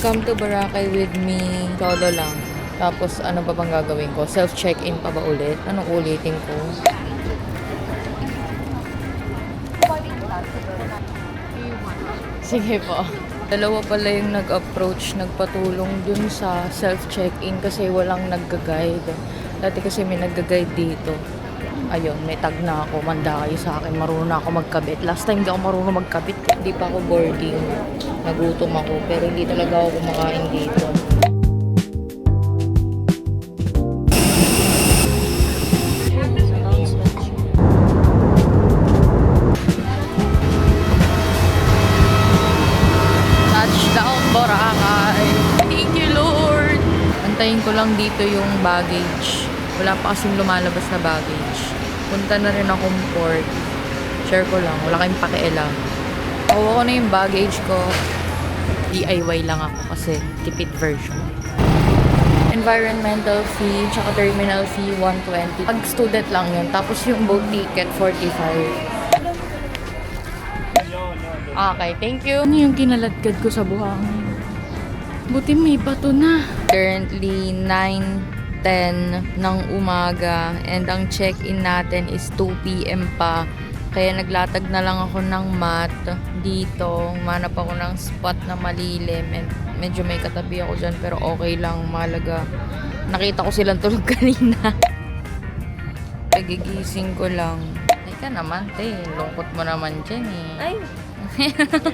Come to Boracay with me. Solo lang. Tapos ano ba bang gagawin ko? Self-check-in pa ba ulit? Anong ulitin ko? Sige po. Dalawa pala yung nag-approach, nagpatulong dun sa self-check-in kasi walang nagga-guide. Dati kasi may nagga-guide dito. Ayun, may tag na ako. Manda kayo sa akin. Marunong na ako magkabit. Last time hindi ako marunong magkabit. Hindi pa ako boarding. Nagutom ako. Pero hindi talaga ako kumakain dito. Touchdown, Boracay. Thank you, Lord. Antayin ko lang dito yung baggage. Wala pa kasing lumalabas na baggage. Punta na rin akong port. Share ko lang. Wala kayong pakialam. Kuha ko na yung baggage ko. DIY lang ako kasi tipid version. Environmental fee, tsaka terminal fee, 120. Pag student lang yun. Tapos yung boat ticket, 45. Okay, thank you. Ano yung kinaladkad ko sa buhangin? Buti may bato na. Currently, 9:10 ng umaga and ang check-in natin is 2 p.m. pa. Kaya naglatag na lang ako ng mat dito. Manap ako ng spot na malilim and medyo may katabi ako dyan pero okay lang, malaga. Nakita ko silang tulog kanina. Nagigising ko lang. Teka naman, te. Lungkot mo naman dyan eh. Ay!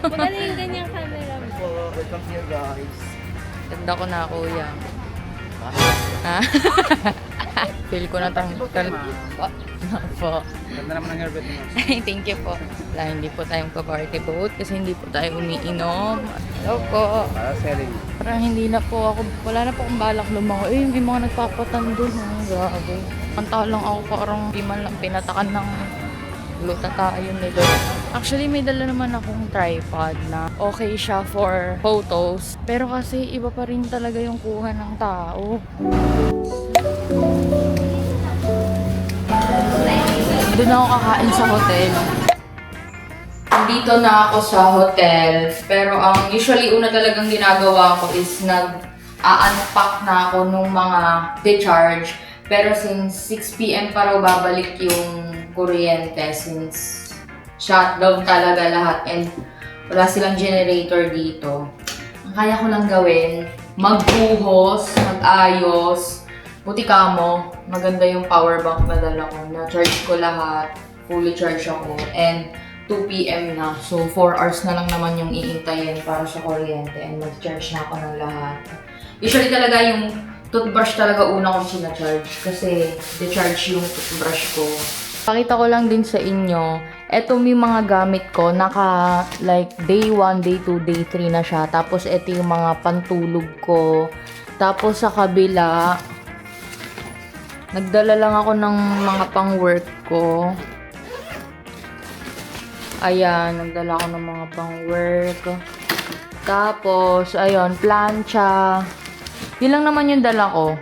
Maganda yung ganyang camera mo. Welcome here, guys. Ganda ko na, kuya. Ha? Feel ko na po. Ganda naman ang hairbit mo. Ay, thank you po. Wala, hindi po tayong pa-party boat kasi hindi po tayo umiinom. Hello po. Para selling. Parang hindi na po ako, wala na po akong balak lumango. Eh, yung mga nagpapatan doon. Grabe. Kanta lang ako parang di man lang pinatakan ng lutata yun nito. Actually, may dala naman akong tripod na okay siya for photos. Pero kasi iba pa rin talaga yung kuha ng tao. Doon ako kakain sa hotel. Dito na ako sa hotel. Pero ang usually una talagang ginagawa ko is nag-unpack na ako nung mga decharge. Pero since 6 p.m. pa raw babalik yung kuryente since shutdown talaga lahat and wala silang generator dito. Ang kaya ko lang gawin, magbuhos, mag-ayos. Buti kamo, maganda yung power bank na dala ko. Na-charge ko lahat, fully charge ako, and 2 p.m. na. So 4 hours na lang naman yung iintayin para sa kuryente and mag-charge na ako ng lahat. Usually talaga yung toothbrush talaga una kong sinacharge kasi de-charge yung toothbrush ko. Pakita ko lang din sa inyo, eto may mga gamit ko, naka like day 1, day 2, day 3 na siya. Tapos eto yung mga pantulog ko. Tapos sa kabila, nagdala lang ako ng mga pang-work ko. Ayan, nagdala ako ng mga pang-work. Tapos, ayun, plancha. Yun lang naman yung dala ko.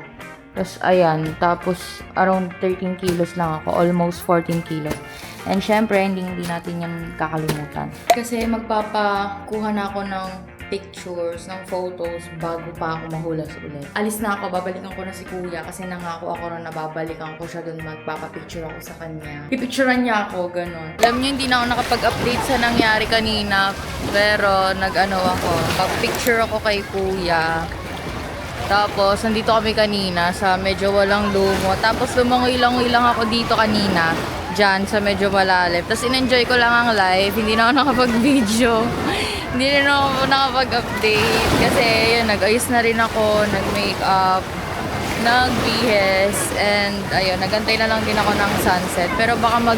Tapos, ayan. Tapos, around 13 kilos lang ako. Almost 14 kilos. And syempre, hindi natin yan kakalimutan. Kasi magpapakuha na ako ng pictures, ng photos bago pa ako mahulas ulit. Alis na ako, babalikan ko na si kuya kasi nangako ako na nababalikan ko siya doon, magpapapicture ako sa kanya. Pipicturean niya ako, ganun. Alam niyo, hindi na ako nakapag-update sa nangyari kanina, pero nag-ano ako, pag-picture ako kay kuya. Tapos, nandito kami kanina sa medyo walang lumo. Tapos, lumangoy lang ako dito kanina. Diyan, sa medyo malalim. Tapos, in-enjoy ko lang ang live. Hindi na ako nakapag-video. Hindi rin ako nakapag-update. Kasi, yun, nag-ayos na rin ako. Nag-makeup. Nag-BS. And, ayun, nagantay na lang din ako ng sunset. Pero, baka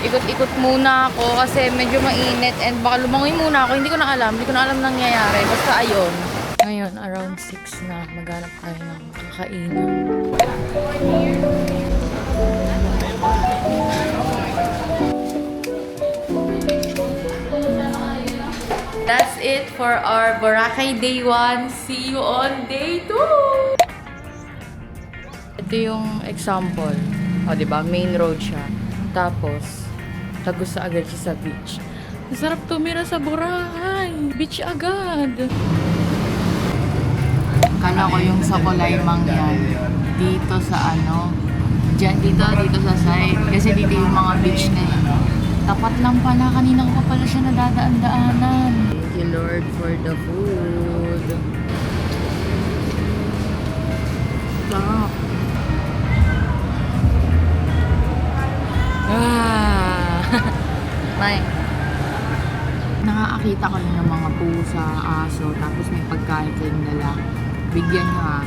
ikot-ikot muna ako kasi medyo mainit. And, baka lumangoy muna ako. Hindi ko na alam nangyayari. Basta, ayun. Ngayon, around 6 na, maghanap tayo ng kakainan. That's it for our Boracay Day 1. See you on Day 2! Ito yung example. O, diba? Main road siya. Tapos, tagos sa agad siya sa beach. Masarap tumira sa Boracay. Beach agad. Akala ko yung sa Kulaymang yan. Dito sa ano. Diyan, dito sa side. Kasi dito yung mga beach na yun. Tapat lang pala. Kanina ko pa pala siya nadadaan-daanan. Thank you Lord for the food. Sarap. May. Nakakakita ko rin ng mga pusa, aso, tapos may pagkain kayong dala. Bigyan nyo ha.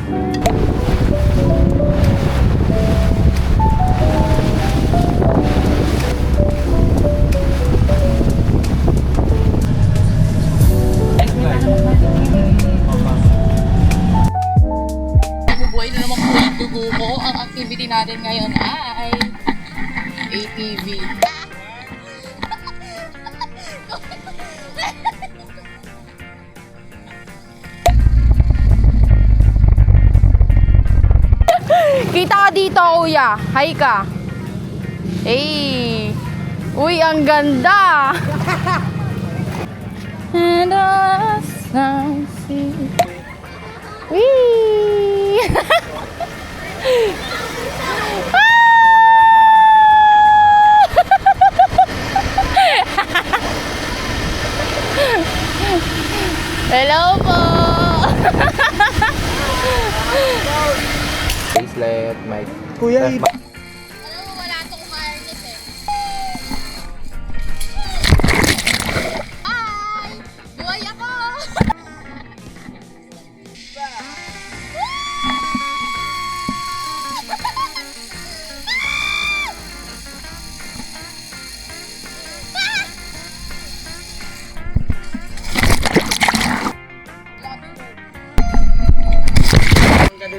Bubuhay na naman po yung dugo ko. Ang activity natin ngayon ay ATV. Kita ka dito, kuya. Hi ka. Hey. Uy, ang ganda. And I see. Wee. Hello po. Bracelet, mic. Kuya, Alam mo, wala tong wireless eh. Hi! Buhay ako!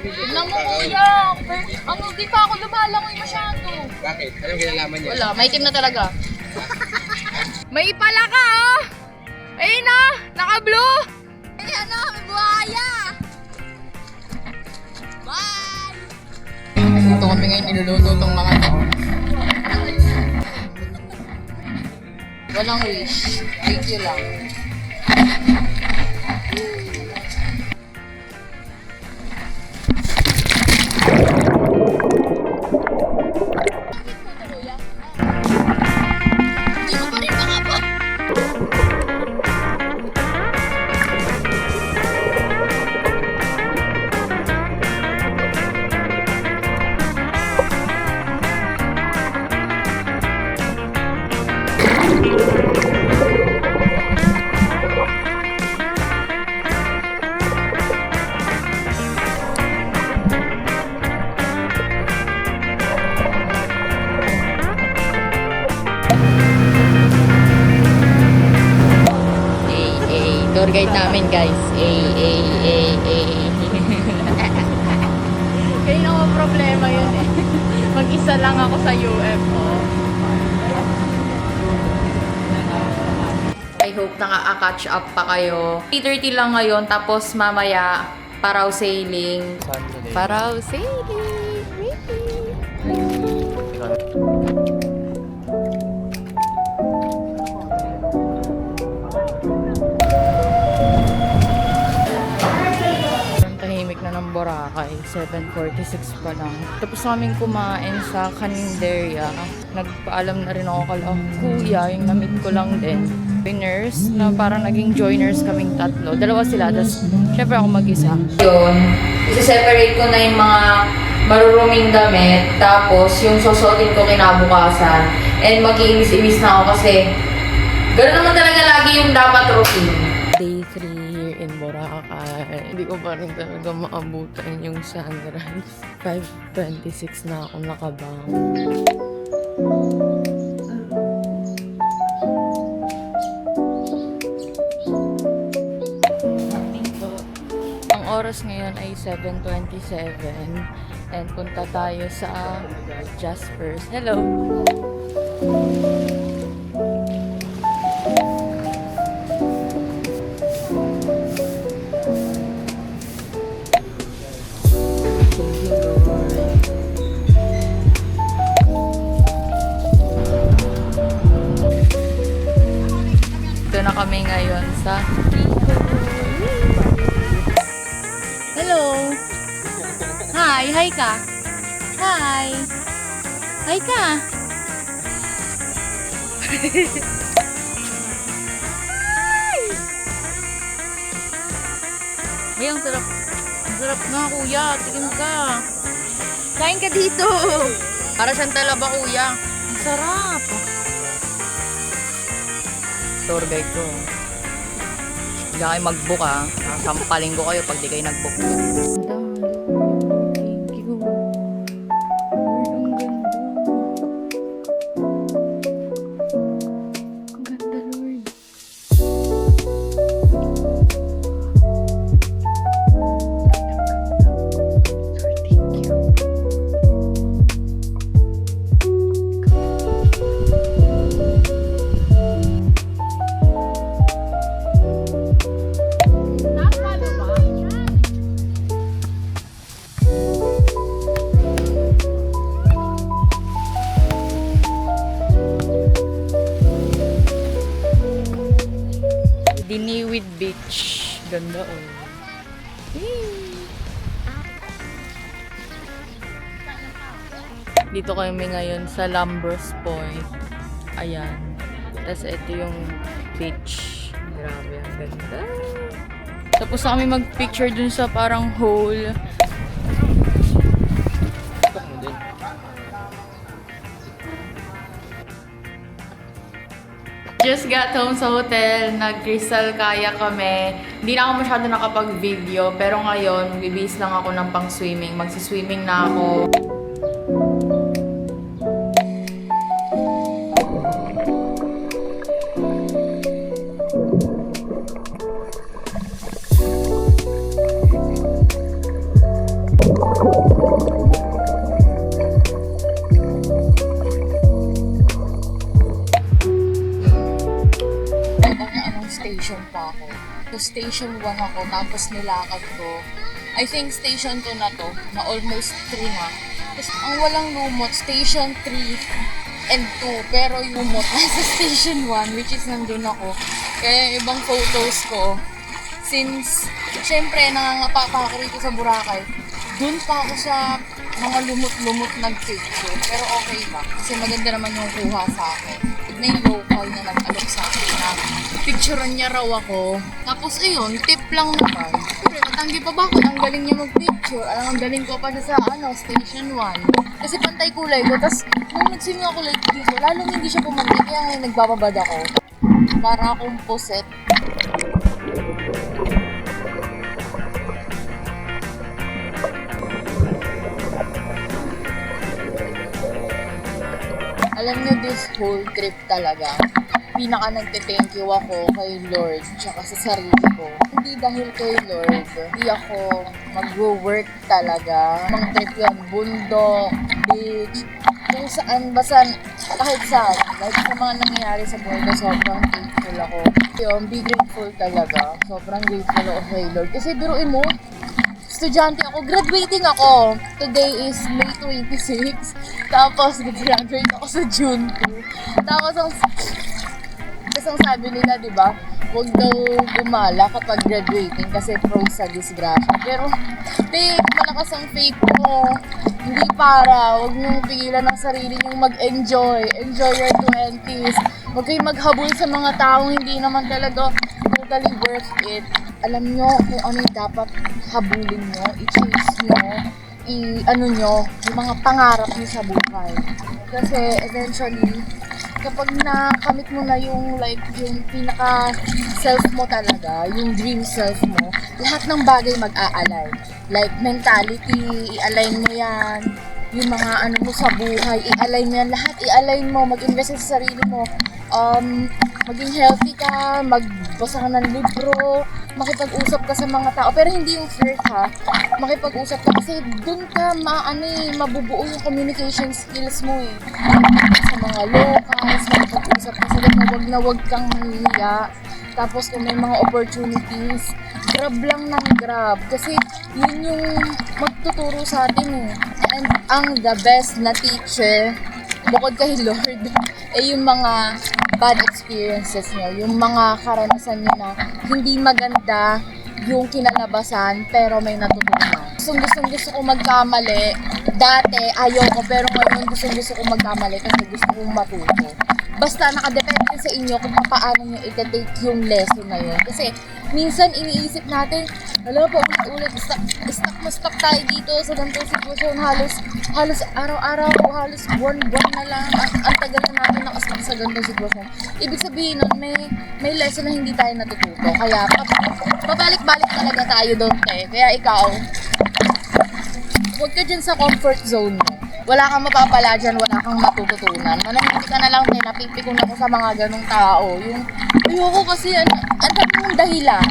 Tignan mo kuya! Ano, di pa ako lumalangoy masyado. Bakit? Anong kinalaman niya? Wala, may team na talaga. May pala ka oh! Ayun na! Naka-blue! Ayan na, may buhaya! Bye! Ito kami ngayon niluluto itong mga to. Walang wish. Thank you lang. Hindi ko pa rin makapag. Tour guide namin guys. Kaya naman problema yun eh. Mag-isa lang ako sa UFO. I hope naka-catch up pa kayo. 3:30 lang ngayon, tapos mamaya paraw sailing. Sunday. Paraw sailing! Ang tahimik na ng Boracay, 7:46 pa lang. Tapos namin kumain sa Caninderia. Nagpaalam na rin ako kala kuya, yung na-meet ko lang din. Joiners, na parang naging joiners kaming tatlo. Dalawa sila, tapos syempre ako mag-isa. Yun, isi-separate ko na yung mga maruruming damit, tapos yung susuotin ko kinabukasan. And mag-iimis-imis na ako kasi gano'n naman talaga lagi yung dapat routine. Day 3 here in Boracay. Hindi ko pa rin talaga maabutan yung sunrise. 5:26 na ako nakabang. Ang oras ngayon ay 7:27 and punta tayo sa Jaspers. Hello! Ito na kami ngayon sa Hello! Hello. Hi. Hi ka. Hi. Hi ka. Ay, ang sarap. Ang sarap nga, kuya. Tingin ka. Kain ka dito. Para siyang talaba, kuya. Ang sarap. Tour guide ko. Hindi kayo mag-book, ha. Sampaling ko kayo pag di kayo nag-book. Thank you. Ang ganda. Ang ganda, Lord. Lord, thank you. Diniwid Beach. Ganda, oh. Dito kami ngayon sa Lambros Point. Ayan. Tapos ito yung beach. Grabe, ang ganda. Tapos na kami mag-picture dun sa parang hole. Tok mo din. Just got home sa hotel, nag-crystal kayak kami. Hindi na ako masyado nakapag-video, pero ngayon, bibis lang ako ng pang-swimming. Magsi-swimming na ako. Station pa ako. So, station 1 ako, tapos nilakad ko. I think station 2 na to, na almost 3 na. Tapos, ang walang lumot, station 3 and 2. Pero yung lumot, nasa station 1, which is nandun ako. Kaya yung ibang photos ko, since, syempre, nangangapa pa ako rito sa Boracay, dun pa ako sa mga lumot-lumot nag-picture. Pero okay ba? Kasi maganda naman yung kuha sa akin. May local na nag-alok sa akin na picturean niya raw ako. Tapos ayun, tip lang naman. Siyempre, matanggi pa ba ako? Ang galing niya mag-picture. Ang galing ko pa siya sa station 1. Kasi pantay kulay ko. Tapos nung nag-swim ako like dito, lalong hindi siya pumanti. Kaya ngayon nagbababad ako. Para akong puset. Alam niyo, this whole trip talaga, pinaka nagte-thank you ako kay Lord tsaka sa sarili ko. Hindi dahil kay Lord, hindi ako mag-work talaga. Mga trip yan, bundok, beach, kung saan, basta kahit saan. Like sa mga nangyayari sa buhay ko, sobrang thankful ako. Yun, be grateful talaga. Sobrang grateful ako kay Lord. Kasi biruin mo, estudyante ako, graduating ako. Today is May 26. Tapos, graduate ako sa June 2. Tapos, ang sabi nila, di ba, huwag daw gumala kapag graduating kasi prone sa disgrasya. Pero, malakas ang faith mo. Hindi para, huwag niyong pigilan ng sarili niyong mag-enjoy. Enjoy your 20s. Huwag kayong maghabol sa mga taong hindi naman talaga totally worth it. Alam niyo kung ano yung dapat habulin niyo, i-chase niyo, yung mga pangarap niyo sa buhay. Kasi eventually, kapag nakamit mo na yung pinaka self mo talaga, yung dream self mo, lahat ng bagay mag-a-align. Like mentality, i-align mo yan. Yung mga ano mo sa buhay, i-align mo yan. Lahat i-align mo, mag-invest sa sarili mo. Maging healthy ka, magbasa ka ng libro, makipag-usap ka sa mga tao. Pero hindi yung flirt ha, makipag-usap ka kasi dun ka mabubuo yung communication skills mo eh. Sa mga locals, makipag-usap ka sila na wag kang mahihiya. Tapos kung may mga opportunities, grab lang ng grab. Kasi yun yung magtuturo sa atin eh. And ang the best na teacher, bukod kay Lord, yung mga bad experiences nyo, yung mga karanasan nyo na hindi maganda yung kinalabasan pero may natutunan gusto ko magkamali. Dati, ayoko, pero ngayon gusto ko magkamali kasi gusto kong matuto. Basta nakadepende sa inyo kung paano nyo i-take yung lesson na yun. Kasi minsan iniisip natin, hala pa ulit, stuck tayo dito sa ganitong sitwasyon. Halos araw-araw o halos buwan-buwan na lang. Ang tagal na natin nakastuck sa ganitong sitwasyon. Ibig sabihin nun, may lesson na hindi tayo natututo. Kaya pabalik-balik talaga tayo doon, te. Kaya ikaw, huwag ka dyan sa comfort zone mo. Wala kang mapapala dyan, wala kang matututunan. Manahimik ka na lang, te, napipikon ako sa mga ganong tao. Yung, ayoko kasi, ang dami mong dahilan.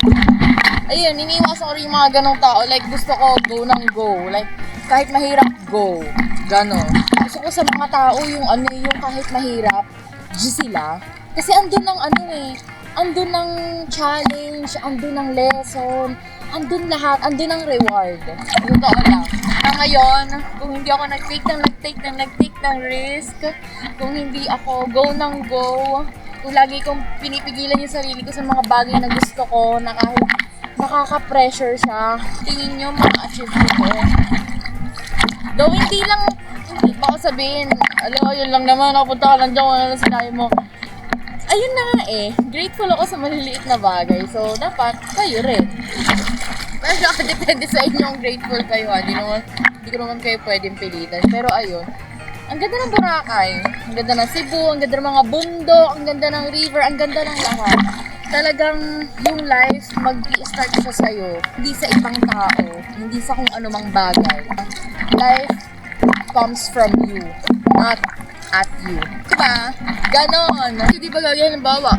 Ayun, iniiwasan ko rin yung mga ganong tao. Like, gusto ko, go nang go. Like, kahit mahirap, go. Ganon. Gusto ko sa mga tao, yung kahit mahirap, G sila. Kasi andun ng andun ng challenge, andun ng lesson, andun lahat, andun ng reward. Totoo lang. Ngayon, kung hindi ako nag-take ng risk, kung hindi ako go nang go, kung lagi kong pinipigilan yung sarili ko sa mga bagay na gusto ko, na kahit nakaka-pressure siya, tingin nyo ma-achieve ko to. Though hindi baka sabihin, yun lang naman, napunta ka lang dyan, ano lang sinabi mo. Ayun na nga grateful ako sa maliliit na bagay, so dapat kayo rin. Pero depende sa inyo kung grateful kayo, hindi ko naman kayo pwedeng pilitan. Pero ayun, ang ganda ng Boracay, ang ganda ng Cebu, ang ganda ng mga bundok, ang ganda ng river, ang ganda ng lahat. Talagang yung life, mag-i-start siya sa'yo, hindi sa ibang tao, hindi sa kung anumang bagay. Life comes from you, not at you. Diba? Ganon. Hindi ba gagawin, bawa?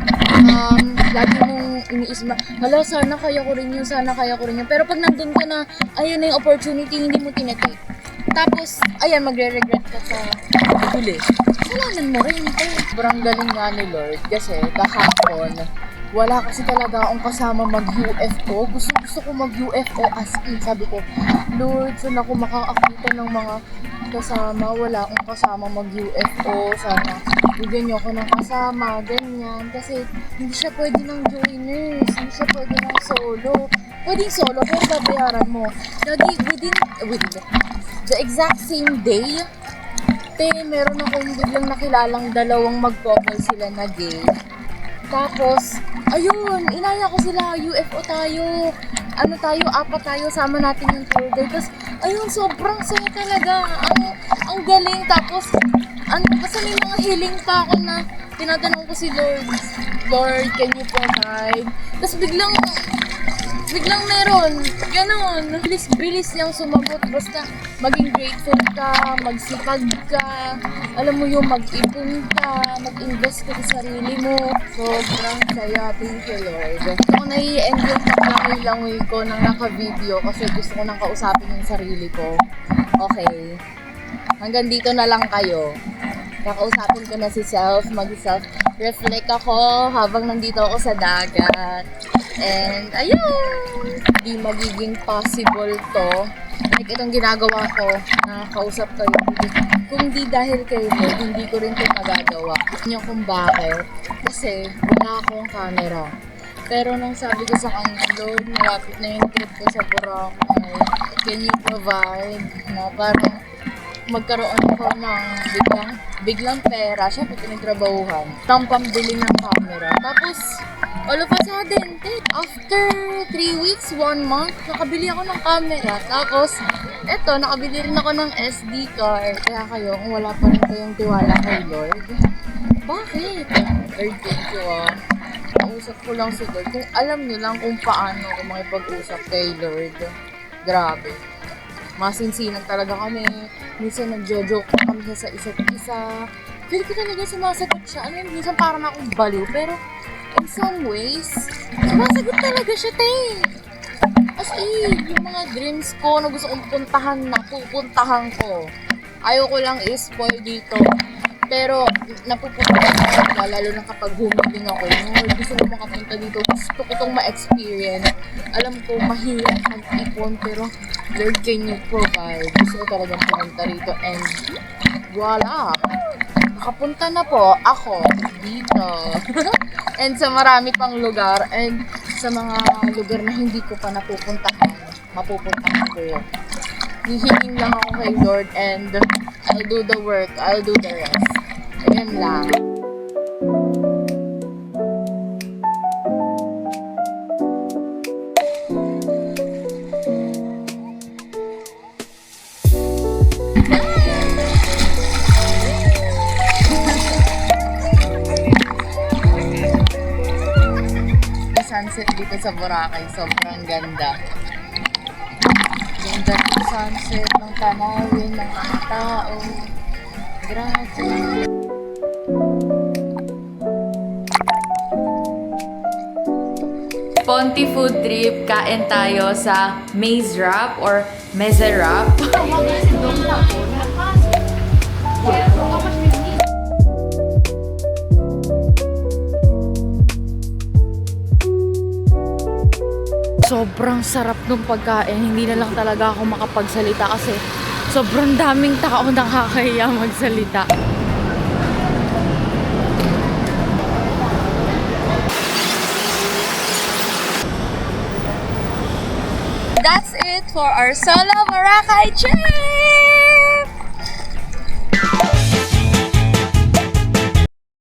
Lagi mong iniisip na, hala, sana kaya ko rin yun. Pero pag nandun ka na, ayun na yung opportunity, hindi mo tinatake. Tapos, ayan, magre-regret ka sa huli. Salaman mo rin ito. Sobrang galing nga ni Lord kasi kahapon, wala kasi talaga akong kasama mag-UFO. Gusto ko mag-UFO as in. Sabi ko, Lord, saan ako makakakita ng mga kasama? Wala akong kasama mag-UFO. Sana bigyan niyo ako ng kasama, ganyan. Kasi hindi siya pwede ng joiners. Hindi siya pwede ng solo. Pwedeng solo, pero babayaran mo. Lagi, within the exact same day, meron akong biglang nakilalang dalawang mag-couple sila na gay. Tapos, ayun, inaya ko sila, UFO tayo, apat tayo, sama natin yung tour guide. Tapos, ayun, sobrang saya talaga, ang galing. Tapos, basta may mga healing pa ako na tinatanong ko si Lord, can you provide? Tapos biglang meron, ganon. Bilis niyang sumagot, basta maging grateful ka, magsipag ka, alam mo yung mag-ipon ka, mag-invest ka sa sarili mo. Sobrang saya, thank you Lord. Ako nai-end yung paglangoy-langoy ko nang naka-video kasi gusto ko nang kausapin yung sarili ko. Okay, hanggang dito na lang kayo. Kakausapin ko na si mag-self-reflect ako habang nandito ako sa dagat. And ayun, di magiging possible to. Like itong ginagawa ko, nakakausap kayo. Kung di dahil kayo, hindi ko rin ito magagawa. Niyo kung bakit? Kasi wala akong camera. Pero nung sabi ko sa kanya, Lord, malapit na yung trip ko sa Boracay. Can you provide na parang magkaroon ako ng biglang pera, syempre pinagtrabahuhan, ng pambili ng camera. Tapos, all of a sudden, after 3 weeks, 1 month, nakabili ako ng camera. Tapos, eto, nakabili rin ako ng SD card. Kaya kayo, kung wala pa rin kayong tiwala kay Lord, bakit? Lord, thank you Nausap ko lang si Lord. Kung alam niyo lang kung paano ako makipag-usap kay Lord, grabe. Masinsinan talaga kami. Minsan nagjo-joke kami sa isa't isa. Feel ko talaga sumasagot siya. Minsan parang akong baliw. Pero in some ways, sumasagot talaga siya, As in, yung mga dreams ko na gusto kong pupuntahan ko. Ayoko lang i-spoil dito. Pero napupunta ko, lalo na kapag humiling ako. Gusto ko makapunta dito. Gusto ko itong ma-experience. Alam ko, mahirap mag-ipon, pero Lord, can you provide? Gusto ko talagang pumunta rito. And voila! Nakapunta na po ako dito. And sa marami pang lugar. And sa mga lugar na hindi ko pa mapupuntahan ko. hihingin lang ako kay Lord and I'll do the work, I'll do the rest. Ayun lang. Sunset dito sa Boracay, sobrang ganda. Ganda ng sunset, ng tanawin, ng mga tao. Grabe. Ponty food trip, kain tayo sa Maize Wrap or Meze Wrap. Sobrang sarap ng pagkain. Hindi na lang talaga ako makapagsalita kasi sobrang daming tao nakakahiya magsalita. That's it for our solo Boracay trip!